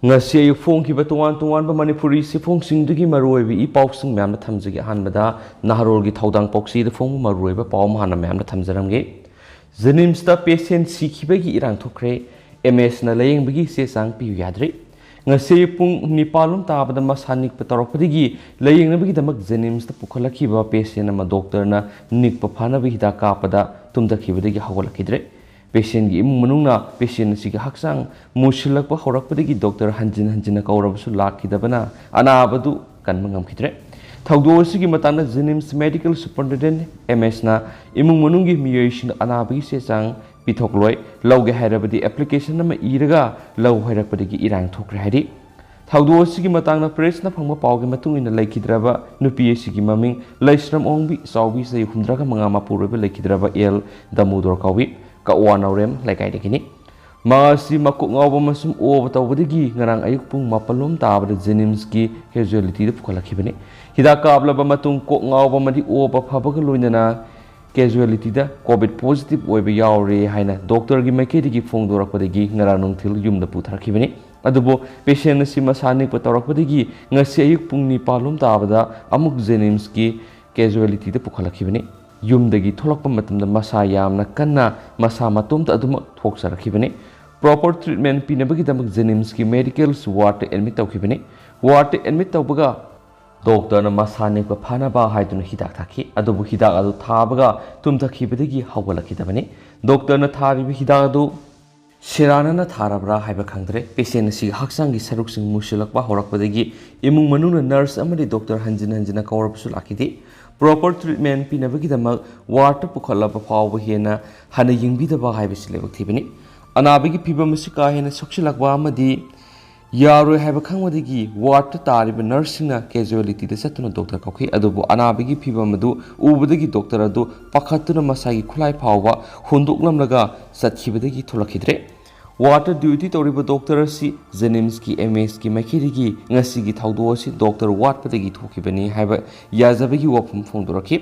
ngasi ayu phongkiba tongan manipuri si phongsingdagi maroibi I pausing myamna thamjagi hanbada naharolgi thaudang poksi da phong maroiba pawm hana myamna thamjaramge JNIMS ta patient sikhibagi irang thokre MS na layengbagi se sang piu yadre ngasi pung nipalum tabada masa nikpa taropdagi layengnabagi damak JNIMS ta pukhalakhiba patient ama doctor na nikpa phanaba hida kapada tumdakhibadagi hawalakidre patient gi imung manungna patient siga haksang musilakpa horakpadagi doctor hanjin kaurabasu lakhidabana anabadu kanma ngamkhidre thawdo sigi matana JNIMS medical superintendent MS na imung manungi miyaisin anabagi sesang pithokloi lawge hairabadi application nama iraga law hairakpadagi irang thokre hari thawdo sigi matangna press na phangma pawge matungina laikhidraba nupi sigi maming laisram ongbi sawbi sei humdraga mangama purobe laikhidraba el damudor kawi ka wanaurem laikai dekini masi makuk ngawba masum oba tawbadagi ngarang ayuk pung mapalom tabada JNIMS ki casualty da pukhalakibani hida kablaba matung kok ngawba madi oba phabaga loinana casualty da covid positive oiba yaure haina doctor gi maikedi gi phongdorakpadagi ngarang nungthil yumda putharakibani adubo patient si masani patawrakpadagi ngasi ayuk pung ni palom tabada amuk JNIMS ki casualty da pukhalakibani yumdagi tholakpa matamda masa yamna kanna masa matomta aduma thoksarakibani proper treatment pinabagi damak JNIMS ki medical ward admit tawkhibani ward admit tawbaga doctor na masa nikpa phanaba haiduna hidak thaki adubu hidak adu thabaga tumtakhibadagi hawgalakidabani doctor na tharibi hidak adu Sirana na tharabra haiba khangdre patient si haksangi saruksing musilakpa horakpadagi imung manuna nurse amadi doctor hanjina kaurabsu lakidi proper treatment pinabagi damak ward pukhalaba phawba hena hana yingbidaba haibasi lebak thibani anabigi phibamasi ka hena soksilakba amadi yaroi haiba khangwadagi ward tariba nursing na casualty da satuna doctor kakhi adubu anabigi phibamadu ubadagi doctor adu pakhatuna masagi khulai phawba hundoklamlaga sathibadagi tholakhidre water duty toriba doctor si JNIMS ki MS ki makhirigi ngasi gi thawdo si doctor wat padagi thokibani haiba yazabagi wafum phongdoraki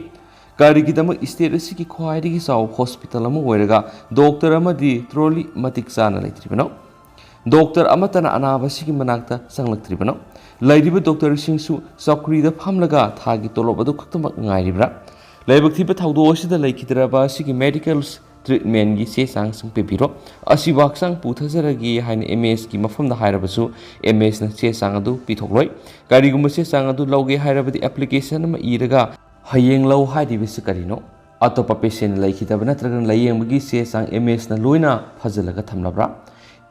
karigi dama state si ki khwaidigi saw hospital ama oiraga doctor ama di trolley matik sana laitribano doctor amatana anaba si ki manakta sanglaktribano lairiba doctor singsu sakri da phamlaga thagi tolobadu khaktamak ngairibra laibak thiba thawdo si da laikhidraba si ki medical treatment gi se sang sung pepiro asi baksang puthazaragi hain MS ki mafam da hairabasu MS na se sang adu pithokloi karigum se sang adu loge hairabadi application ma iraga hayeng law haidi bisu karino atopa patient laikhitaba natragan layenggi se sang MS na loina phazalaga thamlabra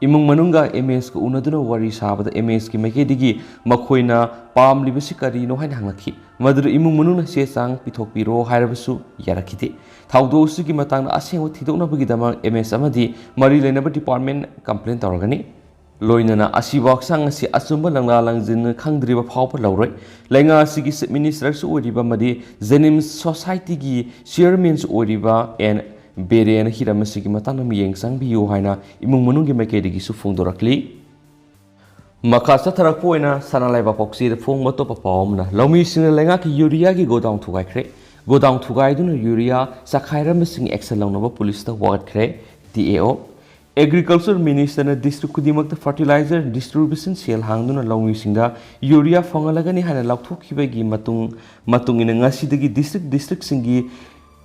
imung manunga MS ko unaduna wari sabada MS ki makedigi makhoina pamlibasi karino hain hanglakhi madru imung manuna se sang pithokpiro hairabasu yarakhite thawdo sugi matang aseng thidokna bagi dama MS amadi mari lenaba department complaint tawragani loinana asibak sang asi asumba langla langjin khangdriba phawpa lawroi lenga sigi minister su oriba madi JNIMS society gi chairman su oriba and beren hiramasigi matana miyeng sang biyu haina imung manungi makedigi su phongdorakli makasa tharakpoina sanalaiba poksi de phong moto papawmna lomi sing lenga ki urea gi godown thugaikre godown thugaiduna urea sakhairamasing action lawnaba police ta watkre DAO agriculture minister na district kudimakta fertilizer distribution sale hangduna lomi singda urea phongalagani hana laukthokibagi matung ina ngasidagi district singi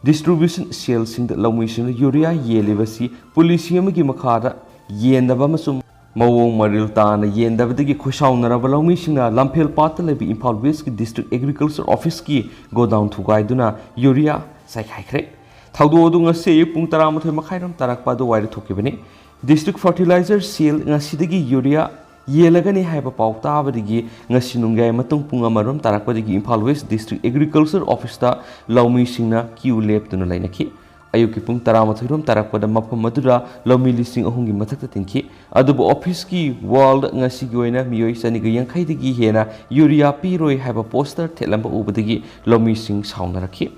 distribution sale sing lomi sing urea yelibasi police amagi makhada yendaba masum mawong maril tana yendabadagi khushaunaraba lomi singna lamphel pat lebi Imphal West ki district agriculture office ki go down thugaiduna urea saikhaikre thawdo du ngase pung 13 makhairam tarakpa do wairi thokibani district fertilizer sale ngasidagi urea yelagani haiba pauta abadigi ngasi nungai matung pung amarom tarakpadagi Imphal West district agriculture office ta lomi singna queue lab tuna lainaki ayuki pung 13 rom tarakpada mapam madura lomi listing ahungi mathakta tinki adubu office ki wall ngasi goina miyoi sani ga yankhaidagi hena urea piroi haiba poster thelamba ubadagi lomi sing saunaraki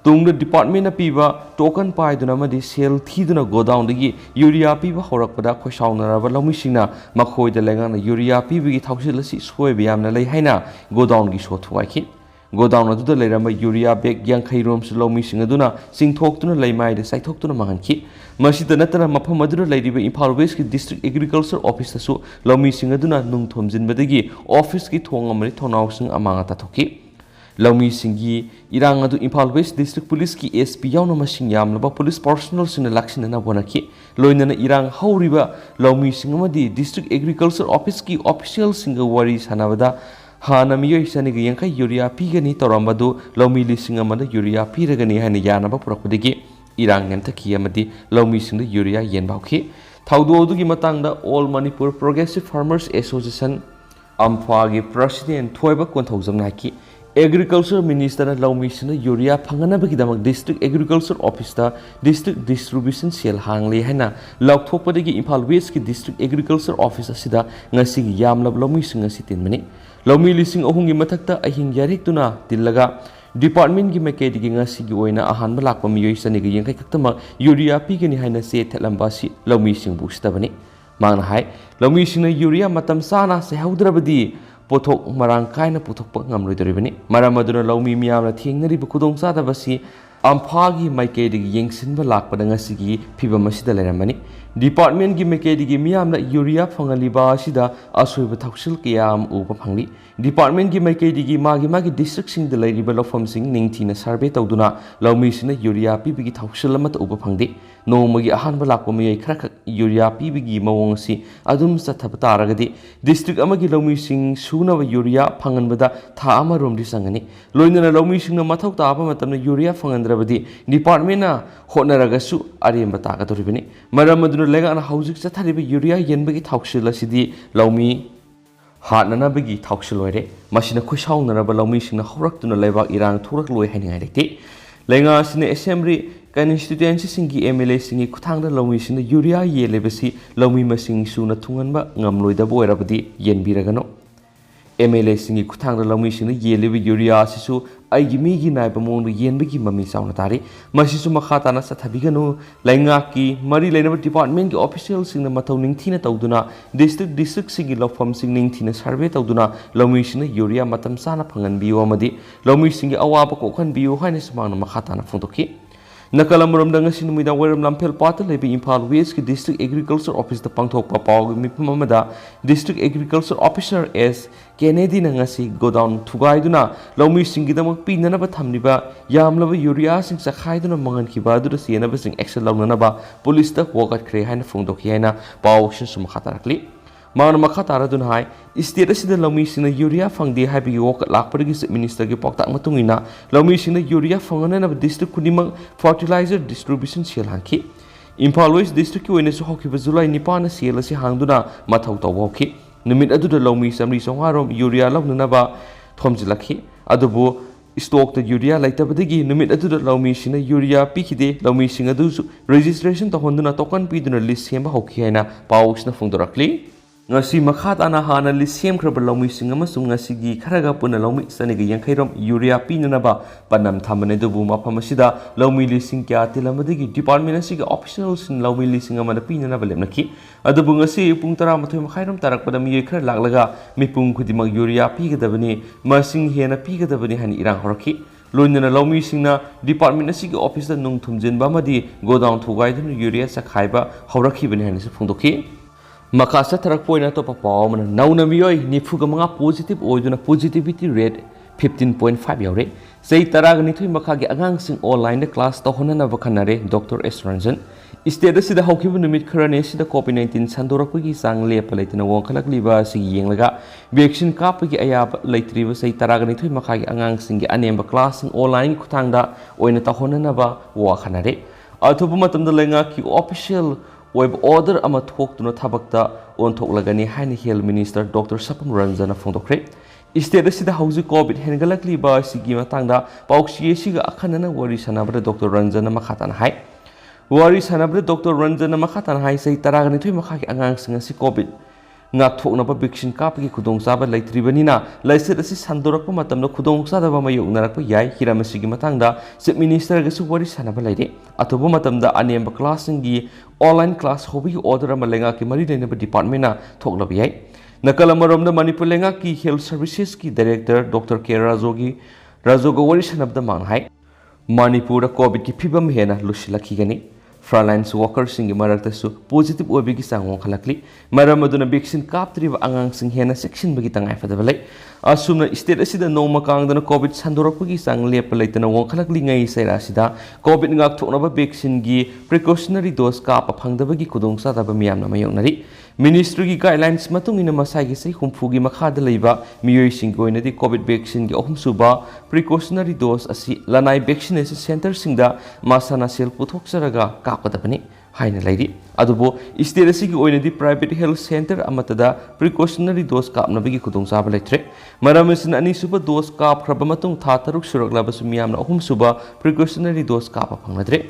tungda department na piba token paiduna madi sale thiduna go down dagi urea piba horakpada khosaunaraba lomi singna makhoi da lenga na urea pibi gi thausilasi soi biamna lei haina go down gi so thuwaiki godown अदुदा लेरम urea bag यांखैरोम लौमीसिंग अदुना सिंगथोक्तुना लैमाइदे साइथोक्तुना मांगनखि मसिदा नतना मफम अदुना लैरिबा इम्फाल वेस्ट की डिस्ट्रिक्ट एग्रीकल्चर ऑफिस तसु लौमीसिंग अदुना नुंग थोमजिनबदगी ऑफिस की थोंग अमरि थोनाउसिंग अमांगा ताथोखि लौमीसिंगी इरांग अदु इम्फाल वेस्ट डिस्ट्रिक्ट पुलिस की एसपी यावना मसिंग यामलबा पुलिस पर्सनल सिंग लाक्सिनना बोनाखि लोइनना इरांग हौरिबा लौमीसिंग अमदि डिस्ट्रिक्ट एग्रीकल्चर ऑफिस की ऑफिशियल सिंग वारी सानाबदा हाना मियोय सनिग यंखै यूरिया पीगनी तौरमदु लौमी लिसिंग अमदा यूरिया पीरगनी हानि यानबा पुरकपदगी इरांग नेमथखि अमदि लौमीसिंग यूरिया येनबाउखि थाउदोदुगी मतंगदा all Manipur progressive farmers association अम्फागी प्रेसिडेंट थोइबा कोंथौजमनाखि एग्रीकल्चर मिनिस्टर लौमीसिंग यूरिया फंगनबगिदमक district agriculture office district distribution cell हांगले हैना लौथोपदगी इम्फाल वेस्ट की डिस्ट्रिक्ट एग्रीकल्चर ऑफिस असिदा ngasi yamlab लौमीसिंग asi tinmani लौमी लिसिंग अहुंगी मथक्ता अहिंग यारिक्तुना तिल्लगा डिपार्टमेंट की मैकेडी ngasi gi oina ahanba lakpa miyoi saniga yengkai kaktama urea पीगनी हाइना से थेलंबासी लौमीसिंग बुस्tabani mangna hai लौमीसिंग urea matam sana se haudrabadi पोथोक मरांग कायना पुथोकप ngamloidoribani maram aduna लौमी मियामना थेंगनरिब खुदोंचादबसी अम्फागी मैकेडी येंगसिनबा लाकपदा ngasi फिबम असिदा लेरमani डिपार्टमेंट की मैकेडी मियामना यूरिया फंगलिबा असिदा असोइब थौसिल कियाम उब फंगली डिपार्टमेंट की मैकेडी मागी डिस्ट्रिक्ट सिंग लैरिबा लौफम सिंग निंगथिना सर्वे तौदुना लौमीसिना यूरिया पीबगी थौसिल अमत उब फंगदे नोमगी अहानबा लाकप मियै खरख यूरिया पीबगी मवोंग असि अदुम चथब तारगदि डिस्ट्रिक्ट अमगी लौमीसिंग सुनब यूरिया फंगनबदा था अमरोमदि संगनी लोइनना लौमीसिंगना मथौ ताबा मतमना यूरिया फंगनद्रबदि डिपार्टमेंटना होटनरगसु अरेमबा तागदोरिबनि मरम अदुना लेगाना हौजिक चथरिबा यूरिया येनबगी थौसिल असिदि लौमी हाटननबगी थौसिल ओइरे मसिना खुसाउनरबा लौमीसिंगना हौरक्तुना लेबाक इरांग थोरक लोय हाइनिङाइ लेते लेंगासिना assembly constituency singi MLA singi kuthangda lawmi sina urea yelebasi lawmi masing suna thunganba ngamloida boirabadi yenbiragano MLA singi kuthangda lawmi sina yelebe urea sisu aigi migi naiba mongdu yenbagi mami sauna tari masisu makhatana sathabigano lainga ki mari lainaba department ki official singna mathau ningthina tawduna district singi lawfam sing ningthina survey tawduna lawmi sina urea matam sana phangan biyo amadi lawmi singi awaba kokhan biyo haina sumangna makhatana phungtoki नकलमरम दंगसी नुमिदा वरम लंफेल पात लेबी Imphal West की district agriculture office द पांगथोकपा पाव मिफम अमदा district agriculture officer S Kennedy नंगसी गोडाउन थुगाइदुना लौमी सिंगिदमक पिननबा थमनिबा यामलबा यूरिया सिंग सखाइदुना मंगनखिबा दुदा सेनबा सिंग एक्शन लौननबा पुलिस द वगतख्रे हाइन फोंदोखि हाइना पाव सिसुम खतारकली मान मखा तारदुन हाय स्टेट असिदा लौमी सिंगना यूरिया फंगदे हाइबि वक लाकपरगी मिनिस्टर की पक्ताक मतुंगिना लौमी सिंगना यूरिया फंगननबा डिस्ट्रिक्ट खुदिमक फर्टिलाइजर डिस्ट्रीब्यूशन सेल हांखि इम्फाल वेस्ट डिस्ट्रिक्ट की ओइनसु हौखिबा जुलाई 9 ना सेल असि हांगदुना मथौ तौबौखि निमित अदुदा लौमी समरी सोंगारोम यूरिया लौननबा थोमजिलखि अदुबु स्टॉक द यूरिया लाइतबदगी निमित अदुदा लौमी सिंगना यूरिया पिखिदे लौमी सिंग अदुसु रजिस्ट्रेशन तहोंदुना टोकन पीदुना लिस्ट सेम हौखि हाइना पाउसना फोंदोरखली ngasi makhat ana hana li sem khrabar lawmi sing amasung ngasi gi kharaga puna lawmi saniga yankhairom urea pinanaba panam thamane dubu mafam asida lawmi li sing kya tilamadagi department asigi official sin lawmi li sing amana pinanaba lemnaki adubu ngasi pung 13 makhairom tarakpada mi khar laglaga mipung khudimak urea pigadabani masing hena pigadabani hani irang horaki लोइनना लौमी सिंगना department असigi office द नुंग थुमजिनबा मदि godown थुगाइदुन urea सखाइबा हौरखिबनि हानिसु फुंदोखि मकासा थरक पोइना तो पाव मन नौना मियोय निफुगा मंगा पॉजिटिव ओइदुना पॉजिटिविटी रेट 15.5 यावरे sei taraga nithoi makha gi agang sing online class to honana bakhanare Dr. S. Ranjan state sida haukibu numit kharane sida COVID-19 sandorakpagi sang lepa leitina wongkhalak liba si yenglaga vaccine kapagi ayab leitriba sei taraga nithoi makha gi agang sing gi anemba class sing online kuthangda oina to honana ba wa khanare athubu matamda lenga ki official web order ama thoktuno thabakta on thoklagani haini health minister Dr. Sapam Ranjana phongdokre state sida hauji covid hengalakli ba sigi matangda pauksi siga akhanana wari sanabra Dr. Ranjana makhatan hai wari sanabra Dr. Ranjana makhatan hai sei taragani thui makha angang singa si covid ngak thokna ba vaccine kapagi khudong saba leitribanina laisir asi sandorakpa matamna khudong sadaba mayoknarakpa yai hiramasigi matangda chief minister ga su wari sanaba laire atobu matamda anemba class ngi online class hobi order amalenga ki mari lena department na thoklab yai nakalamaromda manipur lenga ki health services ki director Dr. K. Rajogi Rajoga wari sanabda manghai Manipura COVID ki phibam hena lusilakigani frontline workers singi maraktasu positive obigi sangong khalakli maramaduna vaccine kaptriba angang sing hena section bagi tangai fadabalai asumna state asida noma kangdana COVID sandorakpagi sang lepa leitana wong khalakli ngai saira asida COVID ngak thoknaba vaccine gi precautionary dose kapa phangdabagi kudongsa daba miyamna mayongnari Ministry ki guidelines matung ina masai gi sei humfugi makhada leiba miyoi singgoina di COVID vaccine gi ahumsuba precautionary dose asi lanai vaccination center singda masana sel puthokcharaga kapkadabani haina leiri adubo state asi gi oina di private health center amatada precautionary dose kapnabagi kudongsa leitre maramasin ani suba dose kap khraba matung tha taruk suraklaba sumiyamna ahumsuba precautionary dose kapa phangnadre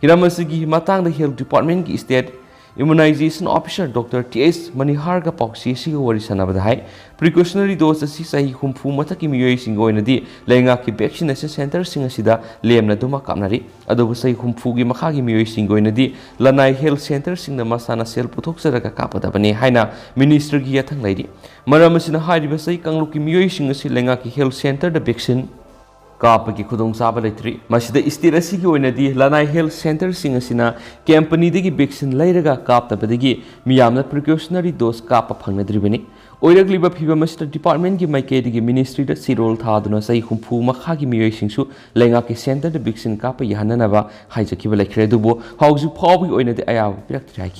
hiramasi gi matangda health department gi state Immunization Officer Dr. T.S. Maniharga Pauksi Siga Wari Sanabadai, precautionary dose Sahi Humfu Mataki Miyoi Singoinadi, Layengnaki Vaccination Center Singasida, Lemna Duma Kamnari, Adobusai Humfugi Makagi Miyoi Singoinadi, Lanai Health Center Sing the Masana Sel Putoksaraka Kapadabani, Haina, Minister Giatang Lady. Maramasina Haidibasai Kangluki Miyoi Singasi Lengaki Health Center, the vaccine. Kapagi kudong saba leitri masida istirasi gi oinadi lanai health center singasina company degi vaccine leiraga kaptabadagi miyamna precautionary dose kapa phangnadribani oiragliba phiba masida department gi maikedi gi ministry da sirol thaduna sai humfu makha gi miyoi singsu lenga ki center da vaccine kapa yahananaba haijakiba lekhre dubo hauju phawbi oinadi ayaw pirak trai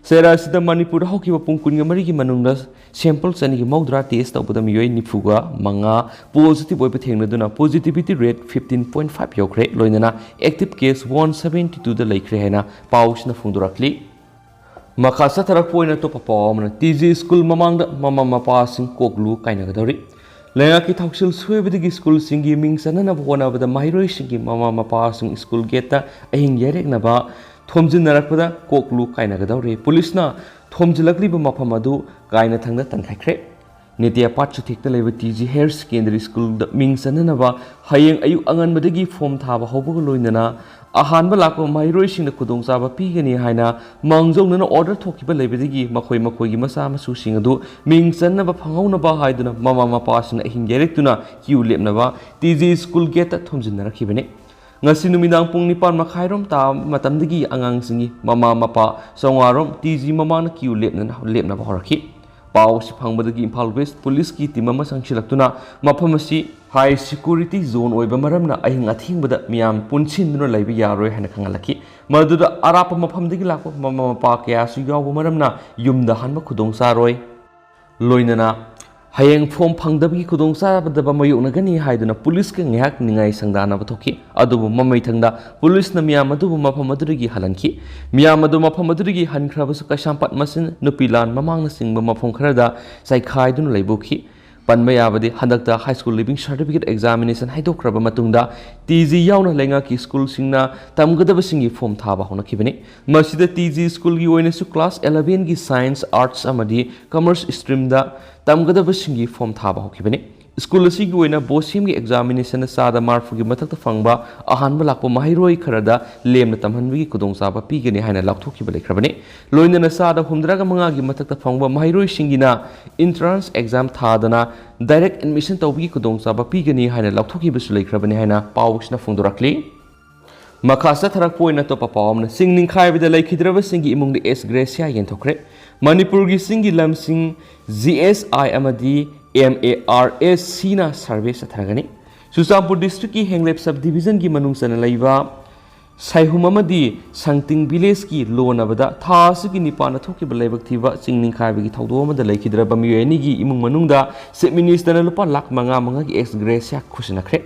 Sera sida Manipur hoki wa pungkunga marigi manungda sample sani ki maudra test tabda miyoi nifuga manga positive oi pathengna duna positivity rate 15.5 yokre loinana active case 172 da laikre hena pausna phungdurakli makasa tarak poina to papamna TG school mamangda mama mapa sing koklu kaina gadori lenga ki thoksil suebidigi school singi ming sanana bhona bada mahiroi singi mama mapa sing school gate ta ahing yerek na ba Thomjin narakpada koklu kaina gadawre police thomjilakliba mafam adu kaina thangda tankhaikhre Nitya Pat Suthikta leba TG Higher Secondary School da ming sananaba hayeng ayuk angan badagi form thaba hobuga loinana ahanba lakpa mairoi singna kudongchaba pigani haina mangjongna order thokiba lebadagi makhoi gi masa masu sing adu ming sanaba phangaunaba haiduna mama mapa singna hingerektuna kiu lepnaba TG School gate ta thomjin narakibane Ngasi numidang pung nipan makhairom ta matamdagi angang singi mama mapa songarom TG mama na kiu lepna bahoraki pau si phangbadagi Imphal West Police ki team ama sangsilaktuna maphamasi high security zone oiba maramna ahing athingbada miyam punchinduna laiba yaroi hana khangalaki maduda arapa maphamdagi lakpa mama mapa kya su yawu maramna yumda hanba khudong saroi loinana Hayeng form phangdabgi kudongsa badaba mayoknagani haiduna police ka ngyak ningai sangdana bathoki adubu mamai thangda police na miyam adubu mafam adurigi halanki miyam adu mafam adurigi hankhrabasu kasampat masin nupilan mamangna singba mafam kharada saikhaiduna leibuki panmayabadi handakta high school living certificate examination haidokraba matungda TG yauna lenga ki school singna tamgadaba singi form thaba hona kibani masida TG school gi oina su class 11 gi science arts amadi commerce stream da tamgadaba singi form thaba hokibani school asi gi oina bosim gi examination sada marfu gi mathakta fangba ahanba lakpa mahiroi kharada lemna tamhanbi kudong saba pigani haina lakthokiba lekhrabani loinana sada humdraga manga gi mathakta fangba mahiroi singina entrance exam thadana direct admission tawbi kudong saba pigani haina lakthokiba su lekhrabani haina pawsna phungdurakli Makasa tharak poina to papawamna singning khaibida laikhidraba singi imungdi S Gracia yenthokre Manipur gi singi lamsing GSI amadi MARS Sina service atharagani Susampur district ki Henglep subdivision gi manung sana laiba Saihum amadi Sangting village ki lonabada thas gi nipana thoki balaibak thiba singning khaibi gi thawdo amada laikhidraba miyeni gi imung manungda Chief Minister na lupa lak manga gi S Gracia khusinakre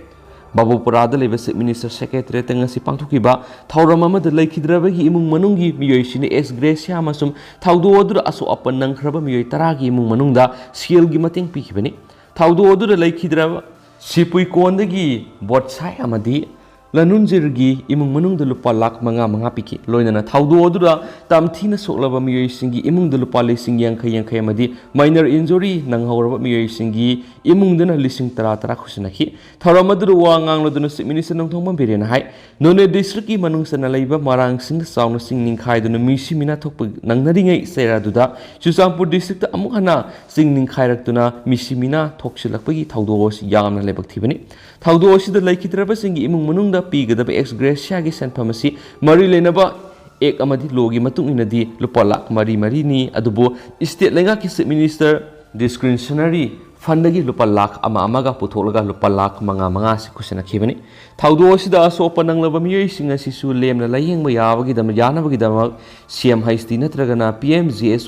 Babupurada leba Chief Minister Secretary tengasi pangthukiba thauram amada laikhidrabagi imung manunggi miyoi sini S Gracia amasum thaudo odura aso apan nangkhraba miyoi taragi imung manungda skill gi mating pikibani thaudo odura laikhidraba sipui kondagi botsai amadi Lanunjirgi imung manung lupa lak manga piki loinana thaudo odura tamthina soklaba miyoi singi imung lupa lising yang madi minor injury nang hauraba miyoi singi imung dana lising tara khusinaki thauramadu wa ngangloduna minister nong thongma birena hai none district ki manung sana leiba marang sing sauna sing ningkhai duna misi mina thokpa nangnari ngai sera duda Chusampur district amuk hana sing ningkhai raktuna misi mina thoksilakpagi thaudo os yamna lebak thibani thaudo osida laikhidraba singi imung manung pigada ex gracia gi senfam asi mari lenaba ek amadi logi matung inadi lupa lak mari ni adubo state lenga ki minister discretionary fund gi lupa lak amaga putholaga lupa lak manga si kusena khibani thaudo sida so panang laba miyoi singa sisu lemna layeng ma yawagi dam yanabagi dam cm haisти natragana pmgsy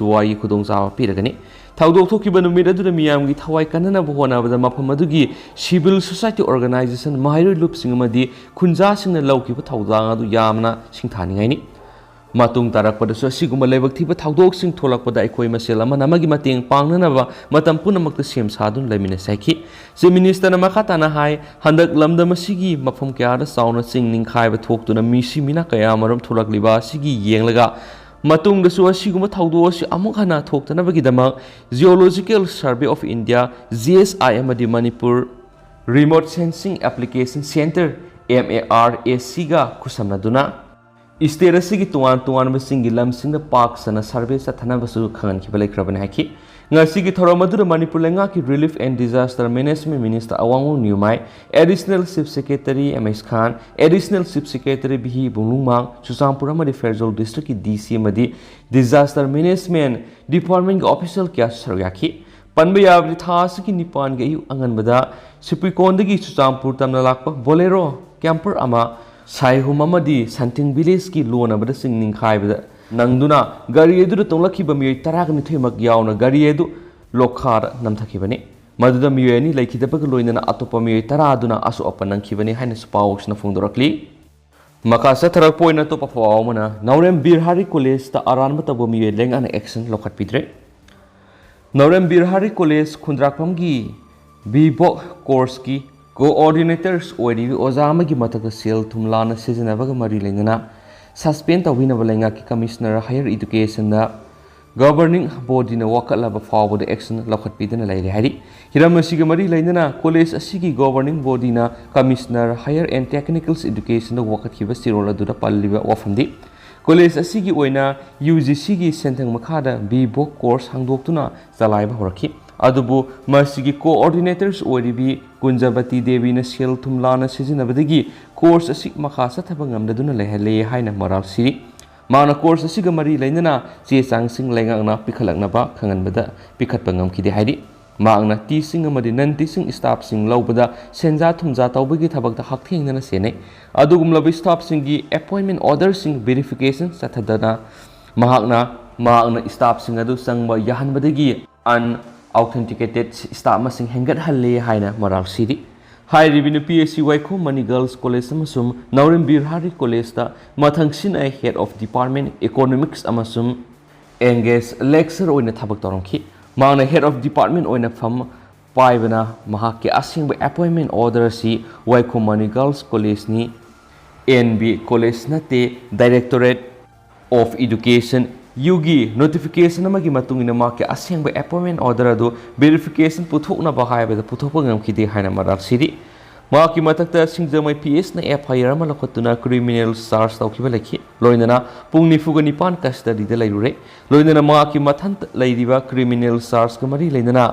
khudong jawa piragani thaudo thokiba numit aduna miyamgi thawai kanana bohona bada mafam adugi civil society organization mahiroi lup singamadi khunja singna laukiba thawdang adu yamna singthani ngaini matung tarakpada so siguma lebak thiba thawdok sing tholakpada aikoi masel ama namagi mateng pangnanaba matam punamakta sem sadun lemina saiki se minister na makata na hai handak lamda masigi mafam kyara sauna sing ningkhaiba thoktuna misi mina kaya maram tholakliba sigi yenglaga matung da su asiguma thaudo asi amuk hana thoktanabagi dama Geological Survey of India GSI amadi Manipur Remote Sensing Application Center MARAC ga kusamnaduna state asigi tuan masingi lamsingda park sana survey sathanabasu khangan khibale kraban haki ngasigi thoromadura Manipur lenga ki Relief and Disaster Management Minister Awangu Nyumai Additional Chief Secretary MS Khan Additional Chief Secretary Bihi Bunglungmang Chusampur amadi Fairjol District ki DC amadi Disaster Management Department official kya sargaki panba yabri thas ki nipan ge yu anganbada Sipikondagi Chusampur tamna lakpa Bolero camper ama Saihum amadi Santing Village ki loan abada sing ningkhai nangduna gari edu tonglakiba miyoi taragni theimak yauna gari edu lokhar namthakibani maduda miyoi ani laikhidabaga loinana atopa miyoi taraduna asu apanangkhibani haina spawksna phungdorakli makasa tharak poina to pafawmana Naurem Birhari College ta aranma tabo miyoi lengana action lokhat pidre Naurem Birhari College khundrakpamgi bibok course ki coordinators oiri ozama gi mataka sel thumlana sejinabaga mari lengana suspend tawinaba lenga ki commissioner higher education na governing body na wakatlaba fawbada action lokhat pidana laire hari hiram asiga mari lainana college asigi governing body na commissioner higher and technical education na wakathiba sirola duda palliba wafamdi college asigi oina UGC gi senthang makhada B.Voc course hangdoktuna chalaiba horakhi adubu masigi coordinators oiribi Kunjabati Devi na sel thumlana sijinabadagi course asik makhasa thabangamdaduna lehale haina moral siri mana course asiga mari lainana che changsing lengangna pikhalaknaba khanganbada pikhatpangam khide haidi maangna teaching amadi non teaching staff sing laubada senja thumja tawbagi thabakta hakthengna senai adugumlabi staff singi appointment order sing verification sathadana maangna staff sing adu sangba yahanbadagi authenticated staff masing hengat halle haina moral siri Hai Revenu PSC Waiko Mani Girls College amasum Naurem Birhari College ta mathangsin ai Head of Department Economics amasum engage lecturer oina thabak torongki maana Head of Department oina fam paibana mahakki asingba appointment order si Waiko Mani Girls College ni NB College nate Directorate of Education Yugi notification amagi matungina make asengba appointment order adu verification puthokna bahaiba puthokpa ngamkhide haina marak siri maki matakta singjamai PS na FIR ma lokotuna criminal charge tawkiba lekhi loinana pungni fuga nipan custody de lairure loinana maki mathant lairiba criminal charge kamari leinana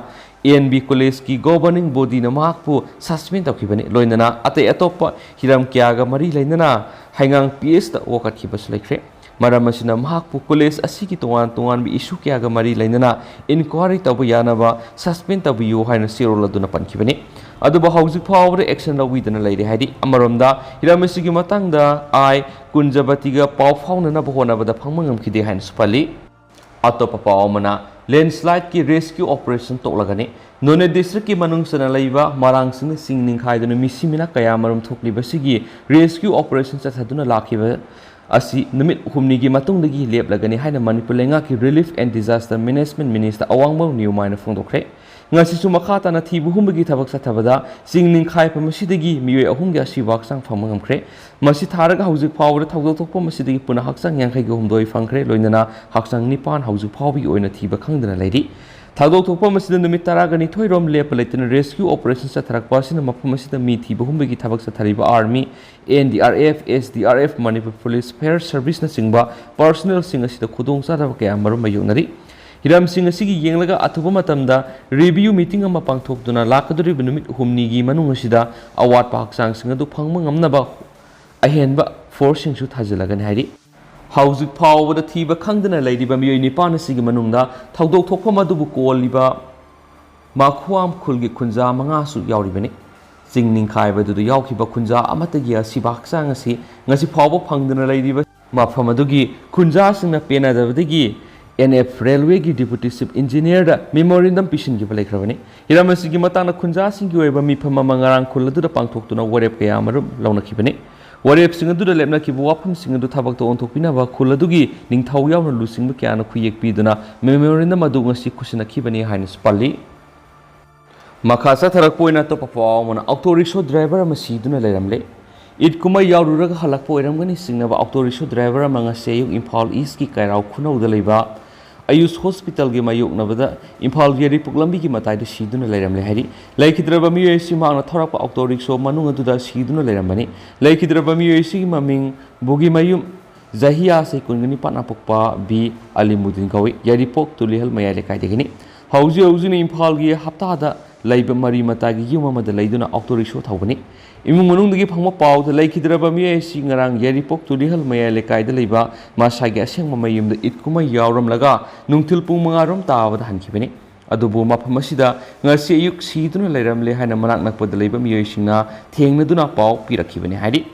NB College ki governing body na makpu suspend tawkibani loinana ate atoppa hiram kyaga mari leinana haingang PS ta wakatkiba lekre Maramasina mahakpu college asiki tuan bi issue kya ga mari lainana inquiry tabu yanaba suspend tabu yo haina sirola duna pankibani aduba hauzik phawre action lawidana laire haidi amaromda hiramasigi matangda ai kunjabati ga paw phawna na bohona bada phangmangam khide hain spali atopa pawmana landslide ki rescue operation toklagani None district ki manung sana laiba marang sing ningkhai duna misimina kaya marum thokli basigi rescue operation sathaduna lakhiba asi numit humnigi matungdagi leplagani haina Manipur Leingaki Relief and Disaster Management Minister Awangmo Niumaina phongdokre ngasisu makha na thibu humbagi thabak sathabada singning khaipa masidagi miyoi ahumgi asiba haksang phangma ngamkhre masi tharaga haujik phawra thawdok thokpa masidagi puna haksang yankhai gi humdoi phangkhre loinana haksang nipan haujik phawbi oina thiba khangdana leiri thawdok thokpa masida numit taragani thoirom lepa leitana rescue operation satharakpa sina mafhum masida mi thiba humbagi thabak sathariba army NDRF SDRF Manipur Police Fire Service na singba personnel sing asida khudong sadaba kaya marum mayunari hiram sing asigi yenglaga athuba matamda review meeting ama pangthokduna lakaduri numit humnigi manung asida awat pa haksang sing adu phangma ngamnaba ahenba force sing su thajilagani hairi hauzik phawbada thiba khangdana leiriba miyoi nipan asigi manungda thawdok thokpa madubu koliba makhuam khulgi khunja manga su yauribani singning khaibadudu yaukhiba khunja amatagi asiba haksang asi ngasi phawba phangdana leiriba mafam adugi khunja singna penadabadagi NF Railway ki Deputy Chief Engineer da memorandum pishin gi balaikrabani hiramasi gi matang na khunja sing gi oiba mifam mangarang khuladu da pangthoktuna warep kaya marum launakhibani warep sing adu da lepna ki wafam sing adu thabak to onthokpina ba khuladu gi ningthau yauna lusing kya na khuyek piduna memorandum adu ngasi khusina khibani haina spalli makhasa tharak poina to papaw mona auto rickshaw driver amasi duna leiramle id kuma yaururaga halakpo oiramgani singnaba auto rickshaw driver amanga seyuk Imphal East ki kairau khunau da leiba Ayush Hospital gi mayuk nabada Imphal Yeri Puklambi ki matai da siduna leiramle hari laikhidraba miyoi simang na thorapa auto rickshaw manung adu da siduna leiramani laikhidraba miyoi si maming bugi mayum Zahia se kungani patna pokpa bi Alimuddin kawi Yeri Pok tulihal mayale kai degini hauji ni Imphal gi hapta da laiba mari mata gi yuma mada leiduna auto rickshaw thawbani imung manung dagi phangma paw da laikhidraba miyoi si ngarang Yeri Pok tulihal mayale kai da leiba masagi aseng mamayum da itkuma yawram laga nungthil pung mangarom tawada hankhibani adubu mafam asida ngasi ayuk siduna leiramle haina manak nakpada leiba miyoi singna thengnaduna paw pirakhibani haidi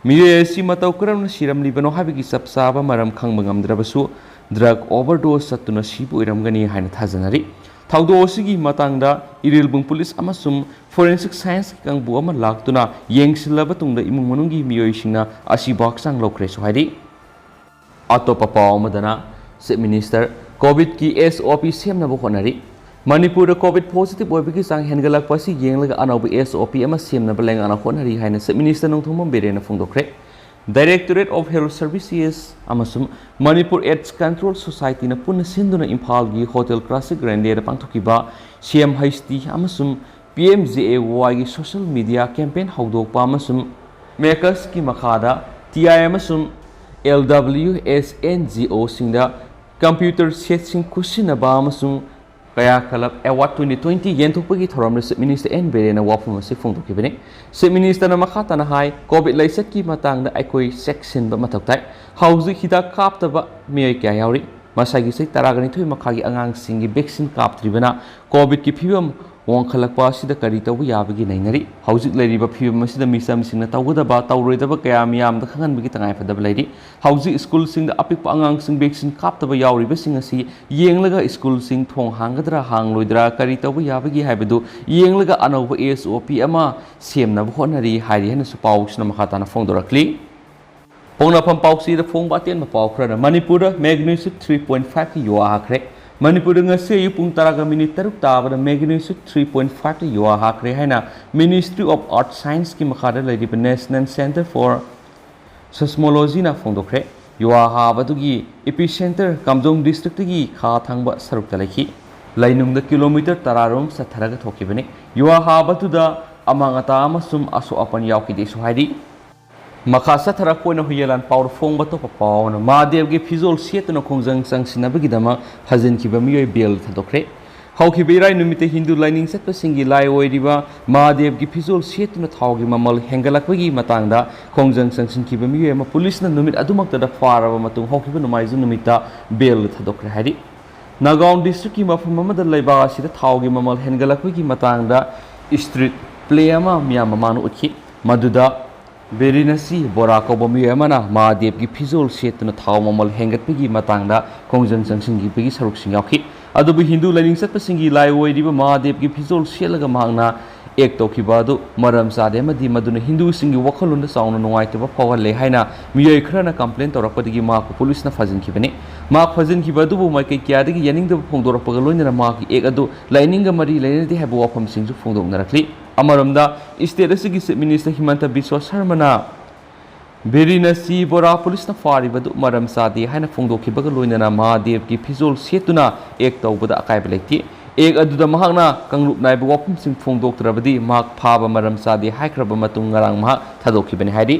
miyoi si matau karamna siram libano habigi sapsaba maram khangba ngamdrabasu drug overdose satuna sibu iramgani haina thajanari thawdo osigi matangda irilbung police amasum forensic science kangbu ama laktuna yengsilaba tungda imung manunggi miyoi singna asiba haksang lokre so haidi atopa paw madana Chief Minister COVID ki SOP semnaba honari Manipur da COVID positive oibagi sang hengalakpa si yenglaga anauba SOP ama semnaba lengana honari haina Chief Minister nongthomam berena phongdokre Directorate of Health Services amasum Manipur AIDS Control Society na punna sinduna Imphal gi Hotel Classic Grande da pangthokiba CMHT amasum PMJAY gi social media campaign hawdokpa amasum makers ki makhada TI amasum LWSNGO singda computer set sing kusinaba amasum kaya kalap award 2020 yenthokpagi thoram Chief Minister N Berena wafum ase phongdokibani Chief Minister na makhata na hai COVID laisat ki matang da aikoi section ba mathoktai hauji hidak kaptaba miyoi kya yauri masagi sei taragani thui makhagi angang singi vaccine kaptribana COVID ki phibam wangkhalakpa asida kari tawba yabagi nainari haujik leiriba phibam asida misam singna tawgadaba tawroidaba kaya miyam da khanganbagi tangai fadaba leiri haujik school sing da apikpa angang sing vaccine kaptaba yauriba sing asi yenglaga school sing thong hangadra hangloidra kari tawba yabagi haibadu yenglaga anauba SOP ama semna honari hairi hena su pausna makhatana phongdorakli Pongnapam pausi da phongbaten ma paukhra Manipur magnitude 3.5 ki yuwa hakre Manipur ngase pung taraga minute taruk tabada magnitude 3.5 ki yuwa hakre haina Ministry of Art Science ki makhada leiriba National Center for Seismology na phongdokre yuwa habadugi epicenter Kamjong district gi kha thangba sarukta lekhi lainungda kilometer tararom satharaga thokibani yuwa habatuda amangata amasum aso apan yaukide so haidi Makhasa tharak poina huyelan power phone bato papaw na Mahadev ge phizol set na khongjang sangsinabagi dama hajen kiba miyoi bel thadokre hawkhibirai numite Hindu lining set pasingi lai oiriba Mahadev ge phizol set na thawgi mamal hengalakbagi matangda khongjang sangsin kiba miyoi ma police na numit adumakta da faraba matung hawkhiba numaiju numita bel thadokre hari Nagaon district ki mafam amada laiba asida thawgi mamal hengalakbagi matangda street play ama miyam manu ukhi maduda Berinasi borako bomi amana Mahadev ki phizol setna thaw mamal hengatpigi matangda khongjang sangsingi pigi saruk sing yaukhi adubu Hindu lining set pasingi lai oiriba Mahadev ki phizol selaga mangna एक तौखिबा अदु मरम चादे अमदि मदुना हिंदूसिंगी वखलुंदा चाउना नुंगाइतबा फावहले हाइना मियोय खरना कंप्लेन तौरकपदगी माक पुलिसना फाजिनखिबने माक फाजिनखिबा अदुबु माइकै क्यादगी यानिंगदब फोंदोरपगा लोइनना माक एक अदु लाइनिंग मरी लेनदि हाबु वाफमसिंगसु फोंदोकनरखलि अमरमदा स्टेट असigi चीफ मिनिस्टर हिमंत बिस्वा शर्माना बेरिनसी बोरा पुलिसना फारिबदु मरम चादे हाइना फोंदोखिबगा लोइनना महादेव की फिजोल सेतुना एक तौबदा अकायब लेति एक अदुदा महाकना कंगलुप नाइबा वाफमसिंग फोंदोक्तरबदि माक फाबा मरम चादे हाइख्रबा मतुंग ngarang मा थादोखिबने हाइदि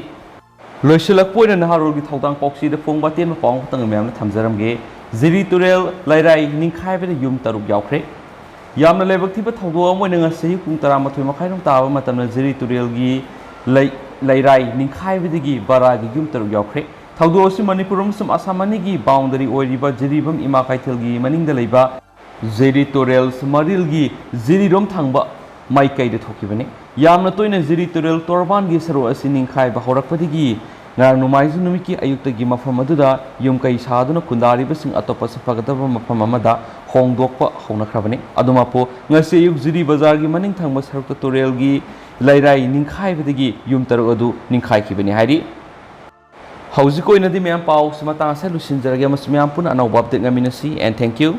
लोइसलकपोइना नहारोलगी थौदांग पॉक्सीदा फोंबा तेन पाउंग तंग म्यामना थमजरमगे जिरी तुरेल लाइराई निंखाइबदा युम तरुक यावख्रे यामना लेबकथिबा थौदो अमोइना ngasi पुंग 13 मखाइरम ताबा मतमना जिरी तुरेलगी लाइराई निंखाइबदगी बारागी युम तरुक यावख्रे थौदो असि मणिपुर अमसुम आसामनिगी बाउंडरी ओइरिबा जिरीबम इमा काइथेलगी मनिंगदा लेबा जिरी तुरेल मरिलगी जिरीरोम थांबा माइकैदे थोखिबने यामना तोइना जिरी तुरेल तोरबानगी सरो असि निंखाइबा हौरकपदगी ngarang numaiju numiki ayuktagi mafam aduda yumkai saduna kundaribasing atopa safagadaba mafam amada hongdokpa honakrabani adumapo ngasi ayuk jiri bazargi maning thangba sarukta torelgi lairai ningkhaibadagi yum taru adu ningkhaikibani hairi haujikoinadi meyam pau simatang sa lusinjarage mas meyam pun anau update ngaminasi and thank you.